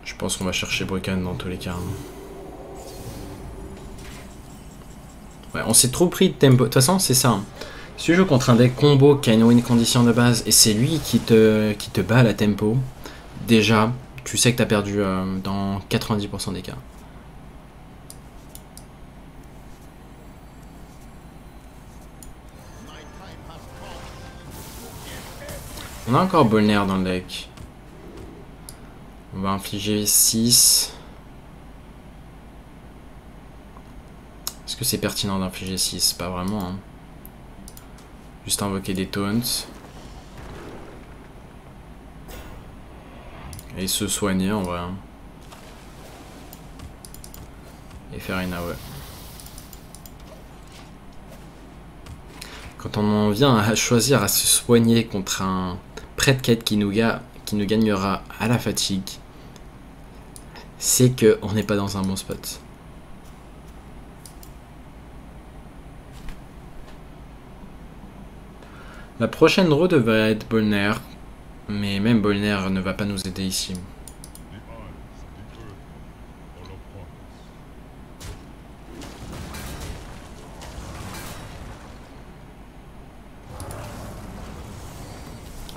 Je pense qu'on va chercher Brukan dans tous les cas. Ouais, on s'est trop pris de tempo. De toute façon, c'est ça. Si tu joues contre un deck combo qui a une win condition de base et c'est lui qui te bat à la tempo, déjà, tu sais que tu as perdu dans 90% des cas. On a encore Bolner dans le deck. On va infliger 6. Est-ce que c'est pertinent d'infliger 6? Pas vraiment. Hein. Juste invoquer des taunts. Et se soigner en vrai. Hein. Et faire une AOE. Quand on en vient à choisir à se soigner contre un prêt de quête qui nous gagnera à la fatigue, c'est qu'on n'est pas dans un bon spot. La prochaine draw devrait être Bolner, mais même Bolner ne va pas nous aider ici.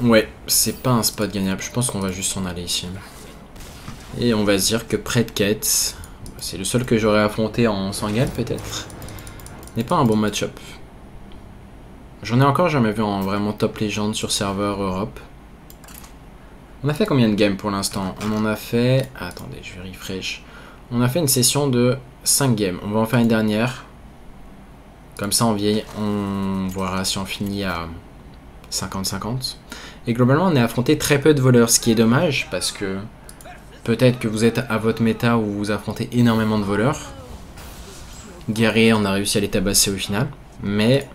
Ouais, c'est pas un spot gagnable, je pense qu'on va juste s'en aller ici. Et on va se dire que prêt de quête, c'est le seul que j'aurais affronté en Sangal peut-être, n'est pas un bon match-up. J'en ai encore jamais vu en vraiment top légende sur serveur Europe. On a fait combien de games pour l'instant? On en a fait... attendez, je vais refresh. On a fait une session de 5 games. On va en faire une dernière. Comme ça, on verra si on finit à 50-50. Et globalement, on a affronté très peu de voleurs, ce qui est dommage, parce que peut-être que vous êtes à votre méta où vous affrontez énormément de voleurs. Guerrier, on a réussi à les tabasser au final. Mais...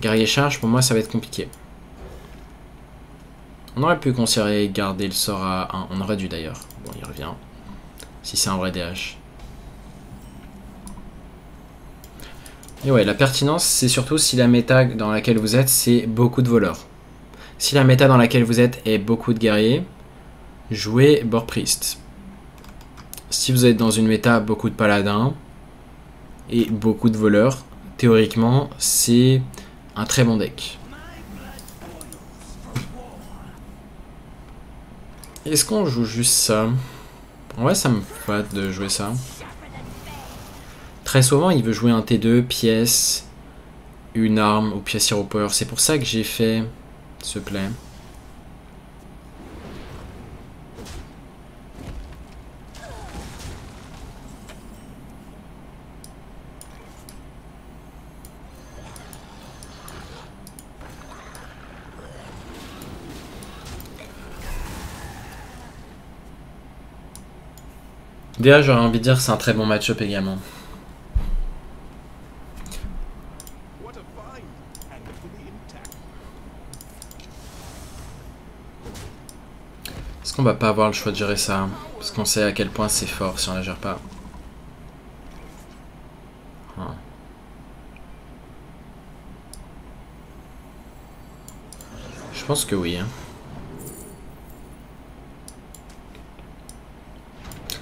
guerrier charge, pour moi, ça va être compliqué. On aurait pu considérer garder le sort à 1. On aurait dû d'ailleurs. Bon, il revient. Si c'est un vrai DH. Et ouais, la pertinence, c'est surtout si la méta dans laquelle vous êtes, c'est beaucoup de voleurs. Si la méta dans laquelle vous êtes est beaucoup de guerriers, jouez Boar Priest. Si vous êtes dans une méta beaucoup de paladins et beaucoup de voleurs, théoriquement, c'est un très bon deck. Est-ce qu'on joue juste ça? Ouais, ça me va de jouer ça. Très souvent, il veut jouer un T2, pièce, une arme ou pièce Hero Power. C'est pour ça que j'ai fait ce play. Déjà, j'aurais envie de dire que c'est un très bon match-up également. Est-ce qu'on va pas avoir le choix de gérer ça? Parce qu'on sait à quel point c'est fort si on la gère pas. Je pense que oui. Hein.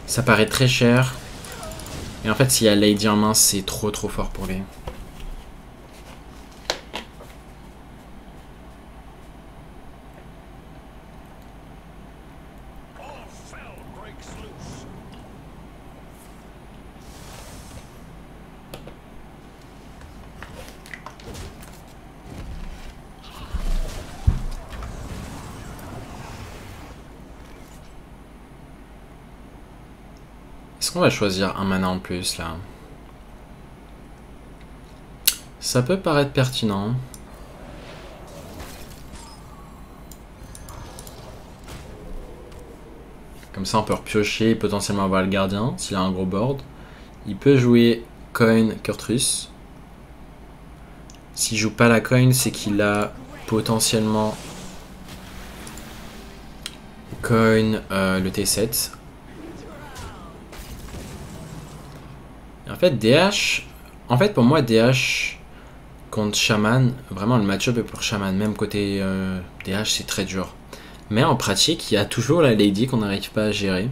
Ça paraît très cher. Et en fait, s'il y a Lady en main, c'est trop fort pour lui. Est-ce On va choisir un mana en plus là. Ça peut paraître pertinent. Comme ça on peut repiocher et potentiellement avoir le gardien s'il a un gros board. Il peut jouer coin Kurtrus. S'il joue pas la coin, c'est qu'il a potentiellement coin le T7. Et en fait DH, pour moi DH contre Shaman, vraiment le match-up est pour Shaman, même côté DH c'est très dur. Mais en pratique, il y a toujours la Lady qu'on n'arrive pas à gérer.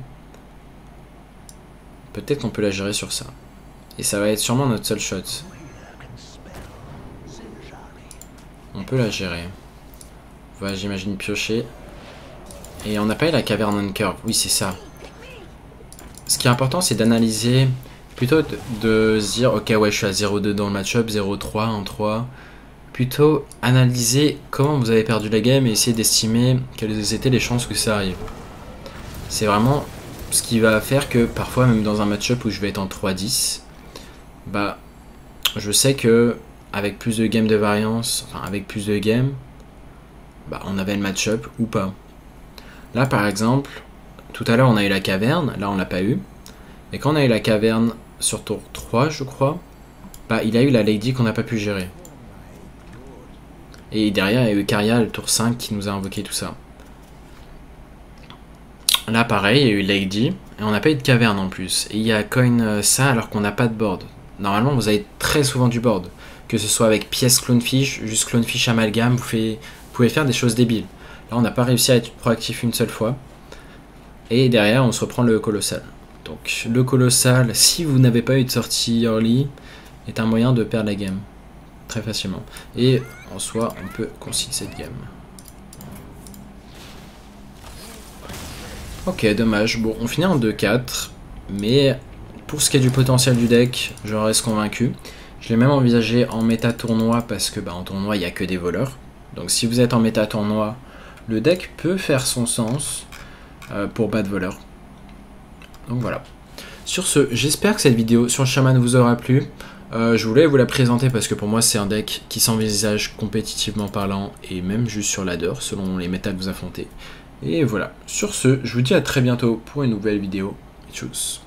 Peut-être qu'on peut la gérer sur ça. Et ça va être sûrement notre seul shot. On peut la gérer. On va, j'imagine, piocher. Et on n'a pas eu la caverne on curve. Oui, c'est ça. Ce qui est important, c'est d'analyser, plutôt de se dire, ok, ouais, je suis à 0-2 dans le match-up, 0-3, 1-3. Plutôt analyser comment vous avez perdu la game et essayer d'estimer quelles étaient les chances que ça arrive. C'est vraiment ce qui va faire que parfois, même dans un match-up où je vais être en 3-10, bah, je sais que avec plus de games de variance, enfin avec plus de games, bah, on avait le match-up ou pas. Là par exemple, tout à l'heure on a eu la caverne, là on l'a pas eu. Et quand on a eu la caverne sur tour 3 je crois, bah, il a eu la Lady qu'on n'a pas pu gérer. Et derrière, il y a eu Karia, le tour 5, qui nous a invoqué tout ça. Là, pareil, il y a eu Lady, et on n'a pas eu de caverne en plus. Et il y a coin ça alors qu'on n'a pas de board. Normalement, vous avez très souvent du board. Que ce soit avec pièce clonefish, juste clonefish amalgame, vous pouvez faire des choses débiles. Là, on n'a pas réussi à être proactif une seule fois. Et derrière, on se reprend le colossal. Donc, le colossal, si vous n'avez pas eu de sortie early, est un moyen de perdre la game. Très facilement. Et en soi, on peut concilier cette game. Ok, dommage. Bon, on finit en 2-4. Mais pour ce qui est du potentiel du deck, je reste convaincu. Je l'ai même envisagé en méta tournoi parce que en tournoi, il n'y a que des voleurs. Donc si vous êtes en méta tournoi, le deck peut faire son sens pour battre voleur. Donc voilà. Sur ce, j'espère que cette vidéo sur le Shaman vous aura plu. Je voulais vous la présenter parce que pour moi c'est un deck qui s'envisage compétitivement parlant et même juste sur ladder selon les méta que vous affrontez. Et voilà, sur ce, je vous dis à très bientôt pour une nouvelle vidéo. Tchuss.